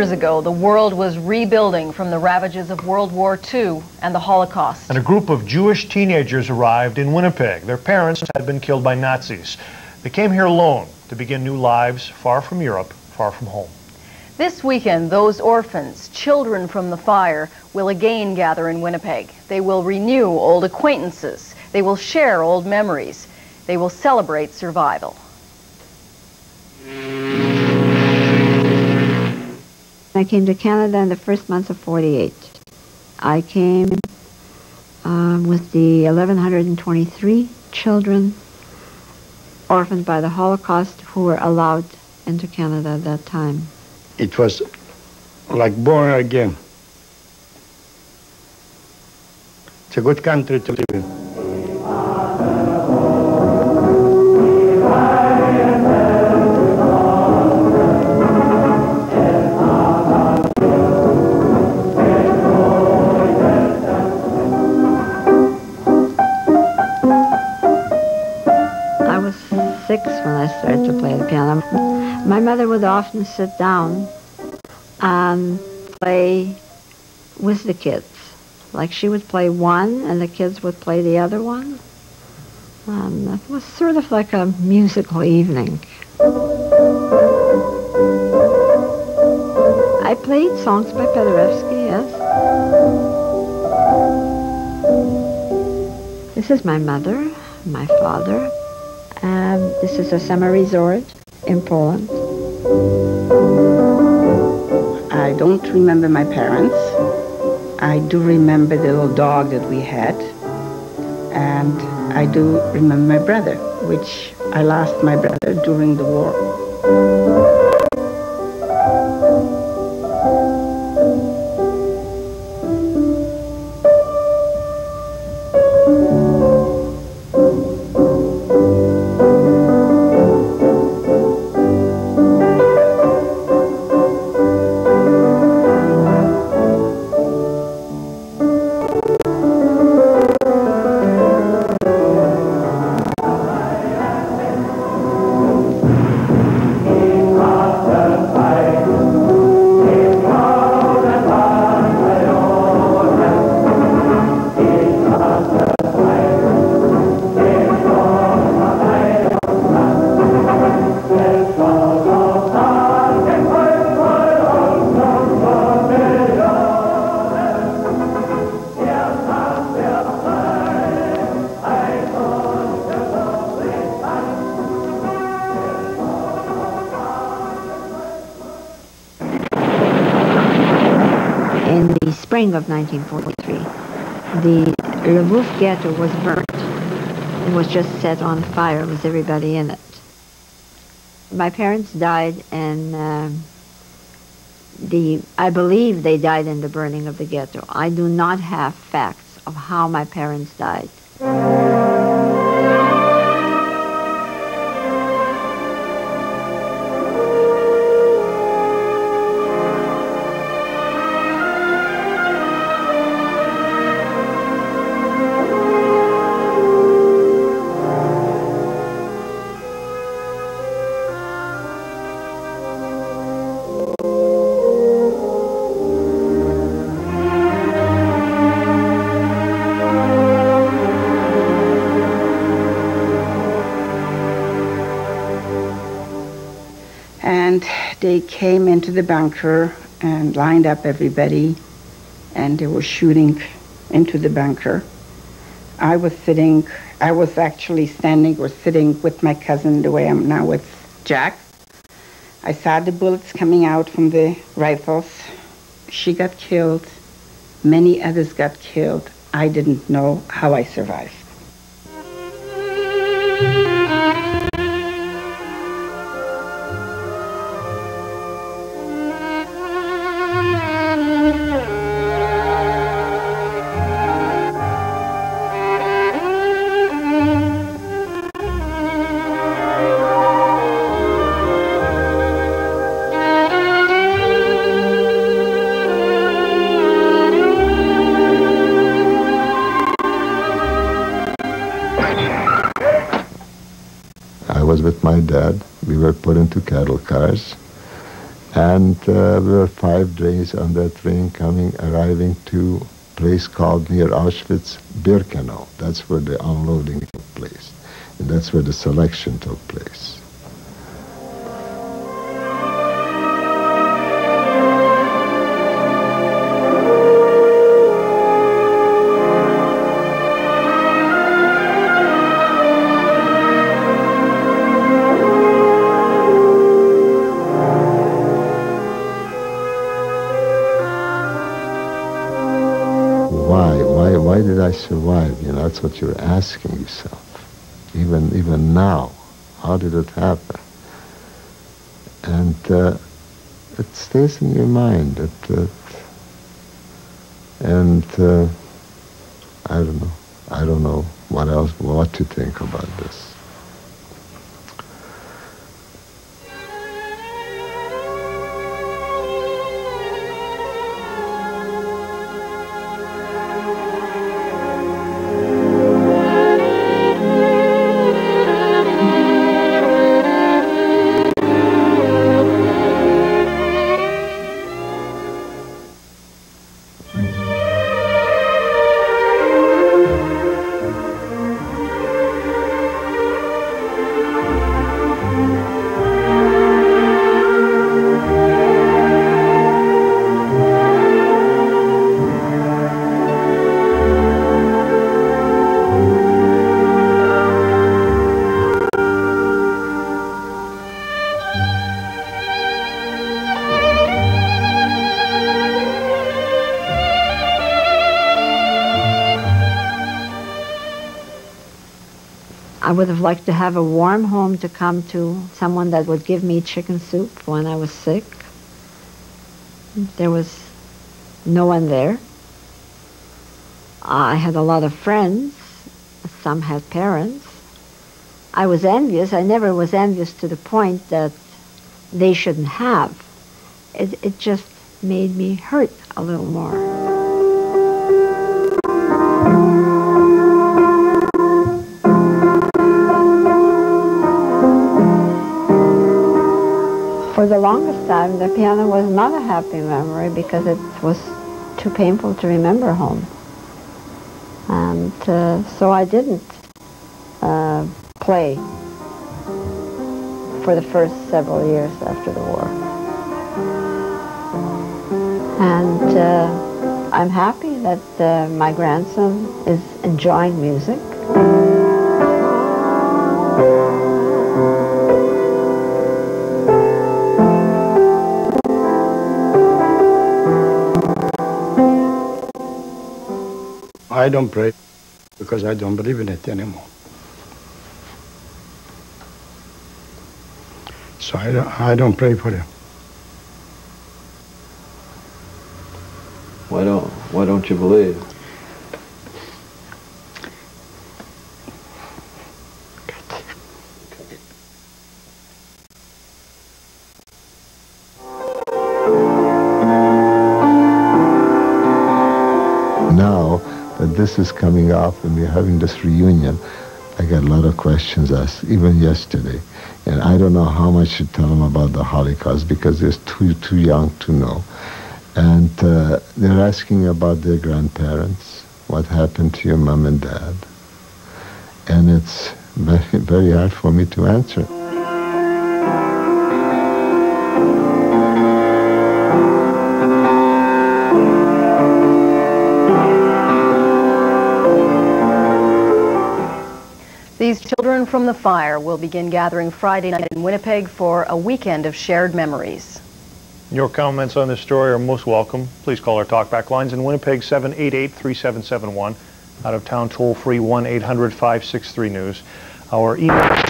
years ago, the world was rebuilding from the ravages of World War II and the Holocaust. And a group of Jewish teenagers arrived in Winnipeg. Their parents had been killed by Nazis. They came here alone to begin new lives far from Europe, far from home. This weekend, those orphans, children from the fire, will again gather in Winnipeg. They will renew old acquaintances. They will share old memories. They will celebrate survival. I came to Canada in the first month of '48. I came with the 1,123 children orphaned by the Holocaust who were allowed into Canada at that time. It was like born again. It's a good country to live in. I was 6 when I started to play the piano. My mother would often sit down and play with the kids. Like she would play one and the kids would play the other one. And it was sort of like a musical evening. I played songs by Paderewski, yes. This is my mother, my father. This is a summer resort in Poland. I don't remember my parents. I do remember the little dog that we had. And I do remember my brother, which I lost my brother during the war. Spring of 1943. The Lvov ghetto was burnt. It was just set on fire with everybody in it. My parents died and I believe they died in the burning of the ghetto. I do not have facts of how my parents died. They came into the bunker and lined up everybody, and they were shooting into the bunker. I was actually standing or sitting with my cousin the way I'm now with Jack. I saw the bullets coming out from the rifles. She got killed. Many others got killed. I didn't know how I survived. I was with my dad. We were put into cattle cars. And we were 5 days on that train arriving to a place called near Auschwitz, Birkenau. That's where the unloading took place. And that's where the selection took place. Why did I survive? You know, that's what you're asking yourself. Even now, how did it happen? And it stays in your mind. I don't know what to think about this. I would have liked to have a warm home to come to, someone that would give me chicken soup when I was sick. There was no one there. I had a lot of friends. Some had parents. I was envious. I never was envious to the point that they shouldn't have. It just made me hurt a little more. For the longest time, the piano was not a happy memory because it was too painful to remember home. And so I didn't play for the first several years after the war. And I'm happy that my grandson is enjoying music. I don't pray because I don't believe in it anymore. So I don't pray for them. Why don't you believe? Now that this is coming up and we're having this reunion, I got a lot of questions asked, even yesterday. And I don't know how much to tell them about the Holocaust because they're too young to know. And they're asking about their grandparents, what happened to your mom and dad. And it's very, very hard for me to answer. These children from the fire will begin gathering Friday night in Winnipeg for a weekend of shared memories. Your comments on this story are most welcome. Please call our talkback lines in Winnipeg 788-3771, out of town toll-free 1-800-563-NEWS. Our email